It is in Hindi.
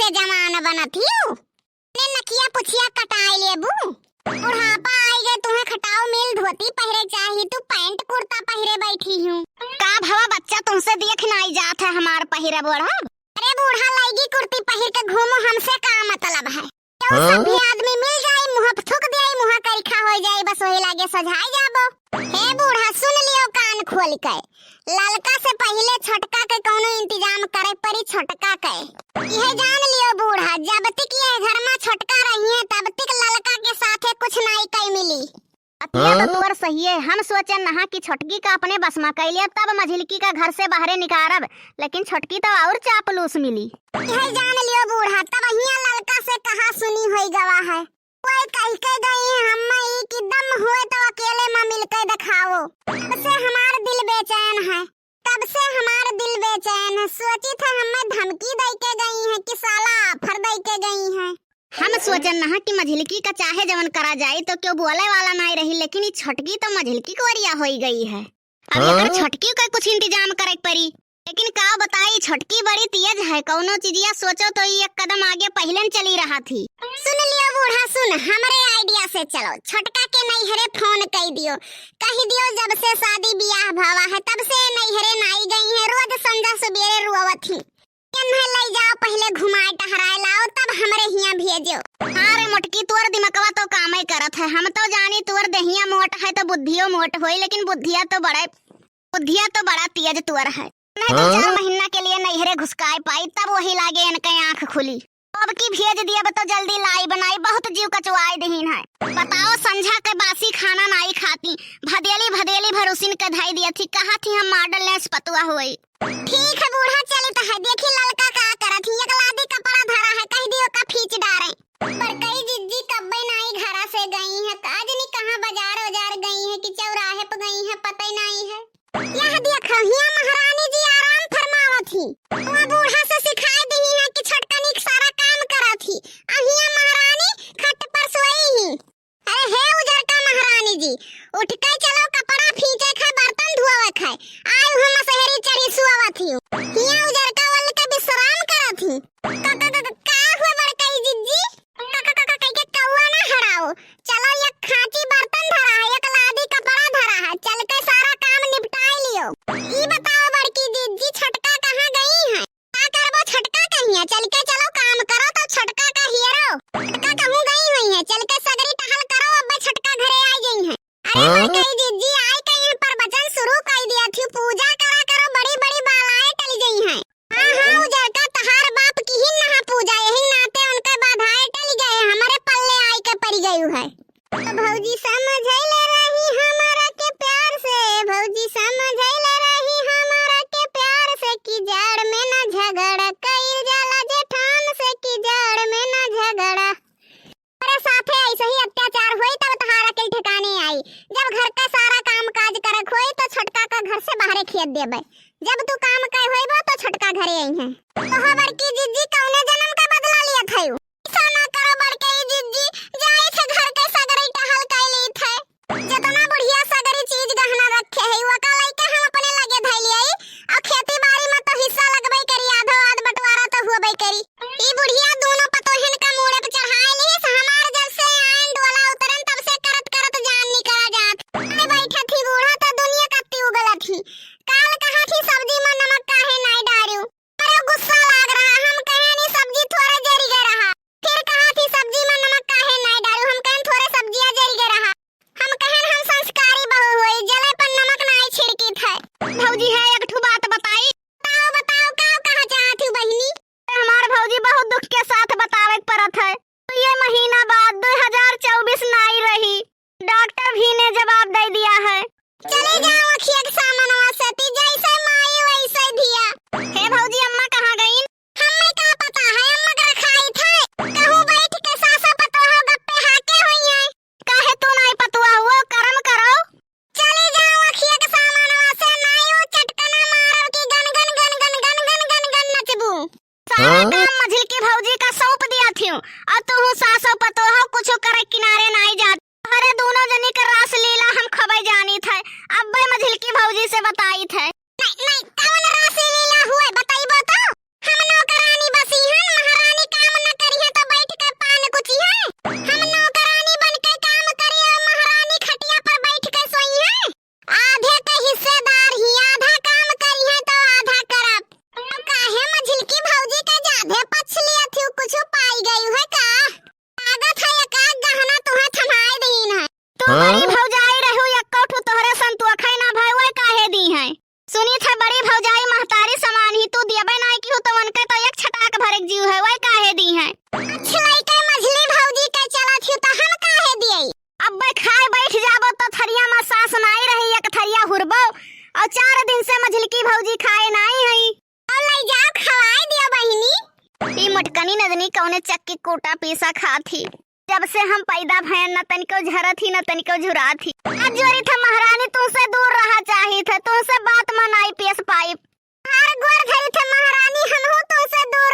के जमाना बनत हियो ने नकिया पुछिया कटाई लेबू बुढ़ापा आई गए तुम्हें खटाओ मिल धोती पहरे चाही तू पैंट कुर्ता पहरे बैठी हूँ का भवा बच्चा तुमसे देख नहीं जात है हमार पहिरा बड़ा अरे बूढ़ा लईगी कुर्ती पहिर के घूमो हमसे का मतलब है तो सभी आदमी मिल जाए मुंह थूक दे मुंह करिखा हो जाए बस वही लागे सजाई जाबो हे बूढ़ा सुन लियो कान खोल के ललका से पहले छोटका के कोनो इंतजाम करे परी छोटका के यह जान लियो बूढ़ा जब तक ये घर में छोटका रही है तब तक ललका के साथे कुछ नहीं कई मिली अतिया तो तुअर सही है हम सोचे नहा कि छोटकी का अपने बस में कैलिए तब मझिलकी का घर से बाहर निकारब लेकिन छोटकी तो और चापलूस मिली यह जान लियो बूढ़ा तब हिया ललका से कहा सुनी होई गवा है कोई कह के गई है हम एक दम हुए तो अकेले में मिलकर दिखाओ तब से हमार दिल बेचैन है सोची था हमें धमकी दे के गई है कि साला ऑफर दे के गई है हम सोचन ना कि मझिलकी का चाहे जवन करा जाए तो क्यों बोले वाला नहीं रही लेकिन ये छटकी तो मझिलकी को वरिया होई गई है अब अगर छटकी का कुछ इंतजाम करे पड़ी लेकिन का बताई छटकी बड़ी तेज है कौनो चीजिया सोचो तो एक कदम आगे पहले चली रहा थी सुन लियो बूढ़ा सुन हमारे आइडिया से चलो छटका के नैहरे फोन कह दियो कह दियो जब से शादी ब्याह भावा है तब से नैहरे नाई गई है रोज संजा सवेरे रोवत थी इन्हें ले जाओ पहले घुमाए टहराए लाओ तब हमरे हिया भेजो अरे मोटकी तोर दिमकवा तो काम ही करत है हम तो जानी तोर देहिया मोट है तो बुद्धियो मोट होई लेकिन बुद्धिया तो बड़ा तेज तोर है मैं 2-4 महीना के लिए नैहरे घुसकाए पाई तब वही लागे इनके आंख खुली अब की भेज दिया तो जल्दी लाई बनाई बहुत जीव कचवाई दहीन है बताओ संझा के बासी खाना नहीं खाती भदेली भरोसिन के धाई दिया थी कहा थी हम मॉडल लेस पतुआ हुई ठीक है बूढ़ा चली तो है देखी ललका का करत ही एक लादी कपड़ा धरा है कह दियो का खींच डारे पर कई जिज्जी कब्बे नाई घरा से गई है आज नहीं कहां बाजार गई है कि चौराहे पे गई है पता ही नहीं है यह देखो हिया महारानी जी आराम फरमावा थी वो बूढ़ा से सिखाई दी है कि छटकनी सारा काम करा थी अहिया महारानी खट पर सोई ही अरे हे उजर का महारानी जी उठ के चलो कपड़ा फींचे खा बर्तन धोवे खा आय हम शहरी चढ़ी सुआवा थी हिया उजर का वाले का विश्राम करा थी का हुआ बड़कई जिज्जी के कौवा ना हराओ चलो ये खाची बर्तन धरा है एक लादी कपड़ा धरा है चल के सारा काम निपटाई लियो ई बताओ बड़की दीदी छटका कहां गई है का करबो छटका कहिया चल के चलो काम करो तो छटका का हीरो छटका कहूं गई हुई है चल के सगरी टहल करो अब छटका घरे आ गई है अरे बड़की दीदी आई कहीं पर वचन शुरू कर दिया थी पूजा करा करो बड़ी बालाएं टल गई हैं हां उजर का तहार बाप की ही नहा पूजा यही नाते उनके बाधाएं टल गए हमारे पल्ले आई के पड़ गई है तो भौजी समझ ले रही हमारा के प्यार से भौजी समझ ले रही हमारा के प्यार से कि जड़ में ना झगड़ा कई जाला जेठान से कि जड़ में ना झगड़ा अरे साथे ऐसे ही अत्याचार हुई तब तहारा के ठिकाने आई जब घर का सारा काम काज करक होई तो छटका का घर से बाहर खेत देबे जब तू काम कर होइबो तो छटका घरे आई है तो हो बड़की जिज्जी कौने जन्म का बदला लिया थयू ऐसा ना करो बड़की जिज्जी जाए थे घर के सगरी टहल कैली थे जितना बढ़िया सगरी चीज गहना रखे है वो का लइके हम अपने लगे धैली आई और खेती बाड़ी में तो हिस्सा लगबे करी आधो आध बंटवारा तो होबे करी ई बुढ़िया दोनों पतोहिन का मुड़े पे चढ़ाई ली हमार जब से एंड वाला उतरन तब से करत जान निकला जात अरे बैठे थी बूढ़ा तो दुनिया कत्ती उगला थी काल कहा थी सब्जी में नमक काहे नहीं डालू अरे गुस्सा लग रहा हम कहे नहीं सब्जी थोड़ा जरी गए रहा फिर कहा थी सब्जी में नमक काहे नहीं डालू हम कहे थोड़े सब्जियां जरी गए रहा हम कहे हम संस्कारी बहू होई जले पर नमक नहीं छिड़की थे भौजी है एक ठो बात बताई बताओ का कहा चाहती बहिनी हमार भौजी बहुत दुख के साथ बतावे परत है तो ये महीना बाद 2024 नहीं रही डॉक्टर भी ने जवाब दे दिया है चले जाओ अखिया के सामनवा सती जैसे माई वैसे धिया हे भौजी अम्मा कहां गई हमें का पता है अम्मा का खाई थे कहूं बैठ के सासा पतो हो गप्पे हाके होई है काहे तू नहीं पतुआ हुआ कर्म करो चले जाओ अखिया के सामनवा से नहीं वो चटकना मारो कि गन नचबू सारा काम मझिल की भौजी का सौंप दिया थी और तू सासो पतो हो कुछ करे किनारे नहीं जा अरे दोनों जनी का रास लीला हम खबर जानी थे अब मझिल की भौजी से बताई थे नहीं कौन रास लीला हुए बताइबो तो हम नौकरानी बसी हैं महारानी का मझिलकी भौजी का जाधे पछ लिया थी कुछ पाई गई है का आगत है का गहना तुम्हें थमाई दीन है तुम्हारी भौजाई रहू यक्कोठू तोहरे संतुआ खाई ना भाई वो काहे दी है सुनी था बड़ी भौजाई महतारी समान ही तू दियबे नहीं की तो मन के तो एक छटाक भरक जीव है वो काहे दी है छिलाई के मझली भौजी के चला थी तो हम काहे दिए अब बे खाए बैठ जाबो तो थरिया में सास नाई रही एक थरिया हुरबो और 4 दिन से मझलकी भौजी खाए नहीं हई और ले जाओ खवाए दियो बहिनी ई मटकनी नदनी कौने चक्की कोटा पीसा खाथी जब से हम पैदा भयन न तनिको झरत ही न तनिको झुरात ही आज जोरी था महारानी तुमसे दूर रहा चाही थे तुमसे बात मनाई पेस पाइप हर गोर घरी थे महारानी हम हो तुमसे दूर